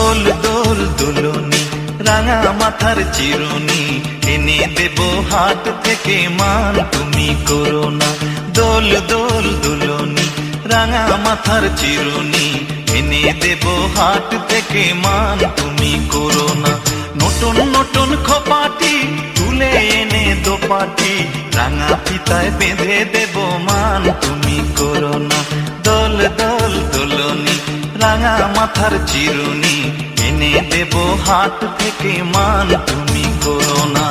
দোল দোল দুলনি রাঙা মাথার চিরুনি এনে দেব হাট থেকে মান তুমি করো না। দোল দোল দুলনি রাঙা মাথার চিরুনি এনে দেব হাট থেকে মান তুমি করো না। নতুন নতুন খোপাটি তুলে এনে দোপাটি রাঙা ফিতায় বেঁধে দেব মান তুমি করো না। দোল দোল দুলনি রাঙা মাথার চিরুনি এনে দেব হাট থেকে মান তুমি করো না।